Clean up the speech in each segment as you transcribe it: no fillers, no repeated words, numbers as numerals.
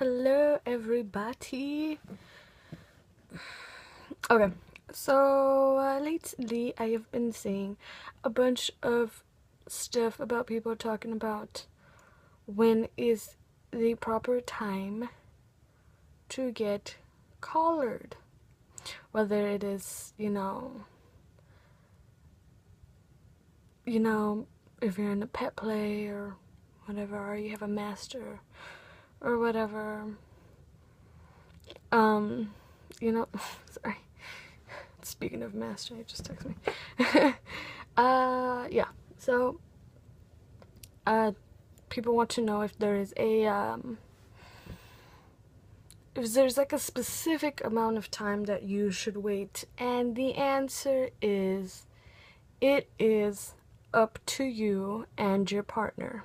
Hello everybody. Okay, so lately I have been seeing a bunch of stuff about people talking about when is the proper time to get collared. Whether it is, if you're in a pet play or whatever, or you have a master or whatever. Sorry. Speaking of master, you just texted me. Yeah. So, people want to know if there is if there's like a specific amount of time that you should wait, and the answer is, it is up to you and your partner.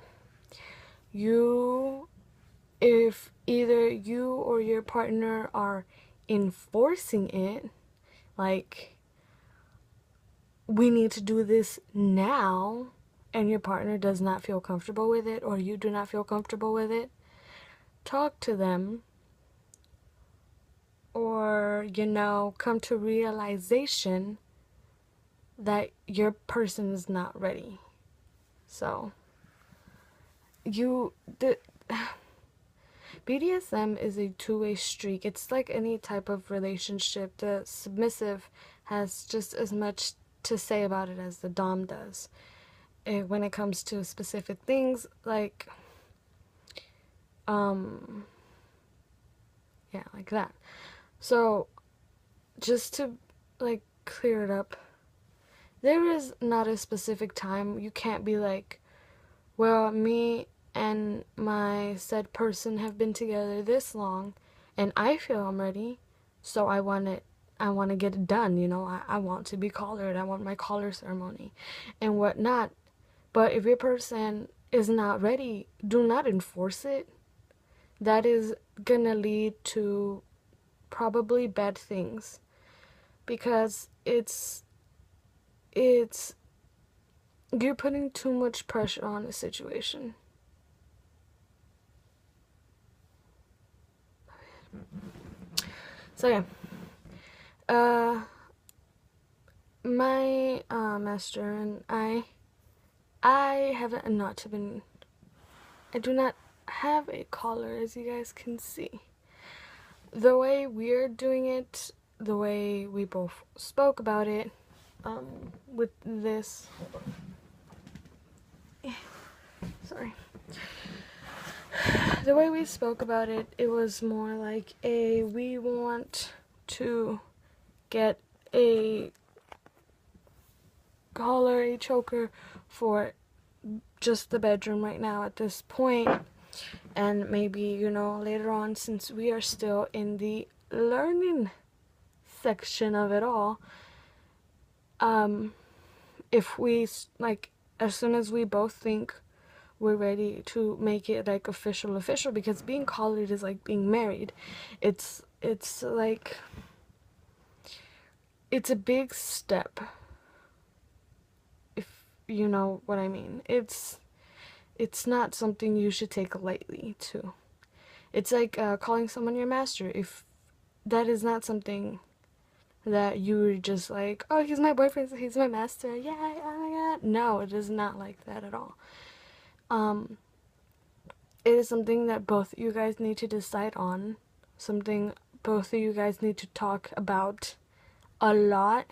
If either you or your partner are enforcing it, like, we need to do this now, and your partner does not feel comfortable with it, or you do not feel comfortable with it, talk to them, or, come to realization that your person is not ready. So, BDSM is a two-way streak. It's like any type of relationship. The submissive has just as much to say about it as the dom does. When it comes to specific things, like, yeah, like that. So, just to, like, clear it up, there is not a specific time. You can't be like, well, me and my said person have been together this long, and I feel I'm ready, so I want to get it done, I want to be collared, I want my collar ceremony, and whatnot. But if your person is not ready, do not enforce it. That is gonna lead to probably bad things, because you're putting too much pressure on the situation. So yeah, my master and I do not have a collar, as you guys can see. The way we're doing it, the way we both spoke about it, with this, sorry, the way we spoke about it, it was more like we want to get a collar, a choker for just the bedroom right now at this point, and maybe, later on, since we are still in the learning section of it all, if we, like, as soon as we both think we're ready to make it, like, official, because being collared is like being married. It's like, it's a big step, if you know what I mean. It's not something you should take lightly, too. It's like calling someone your master. If that is not something that you're just like, oh, he's my boyfriend, so he's my master, yeah, oh my god. No, it is not like that at all. It is something that both you guys need to decide on, something both of you guys need to talk about a lot,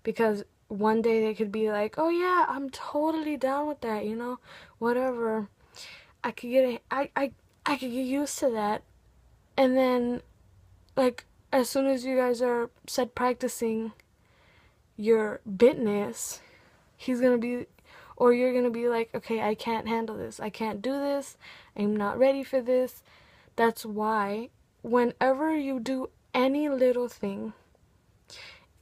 because one day they could be like, oh yeah, I'm totally down with that, whatever, I could get used to that. And then, like, as soon as you guys are set practicing your bitness, he's gonna be, or you're gonna be like, okay, I can't handle this, I can't do this, I'm not ready for this. That's why whenever you do any little thing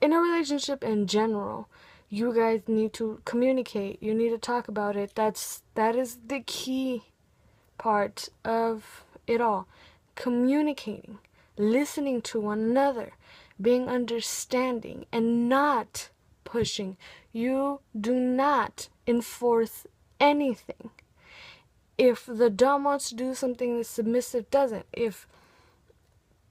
in a relationship in general, you guys need to communicate. You need to talk about it. That is the key part of it all. Communicating, listening to one another, being understanding, and not pushing. You do not enforce anything. If the dom wants to do something, the submissive doesn't. If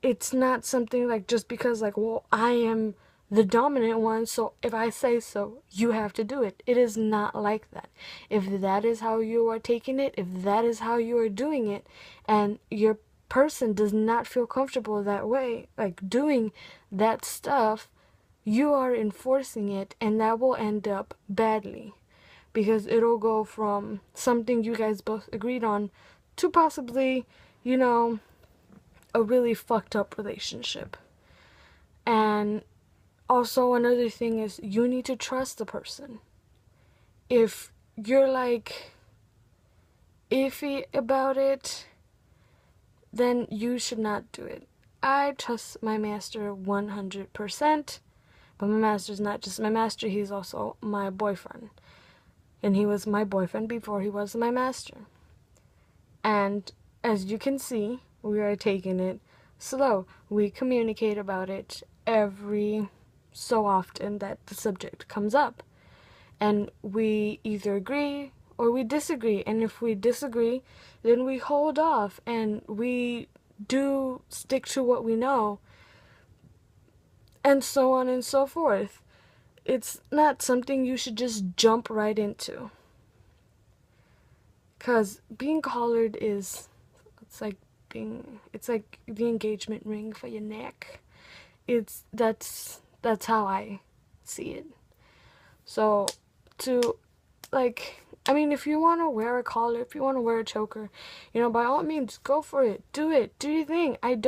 it's not something like just because like, well, I am the dominant one, so if I say so, you have to do it. It is not like that. If that is how you are taking it, if that is how you are doing it, and your person does not feel comfortable that way, like doing that stuff, you are enforcing it, and that will end up badly. Because it'll go from something you guys both agreed on to possibly, you know, a really fucked up relationship. And also, another thing is you need to trust the person. If you're like iffy about it, then you should not do it. I trust my master 100%, but my master's not just my master, he's also my boyfriend. And he was my boyfriend before he was my master. And as you can see, we are taking it slow. We communicate about it every so often that the subject comes up. And we either agree or we disagree. And if we disagree, then we hold off and we do stick to what we know. And so on and so forth. It's not something you should just jump right into. Because being collared is, it's like the engagement ring for your neck. That's how I see it. So if you want to wear a collar, if you want to wear a choker, by all means, go for it. Do it. Do your thing. I don't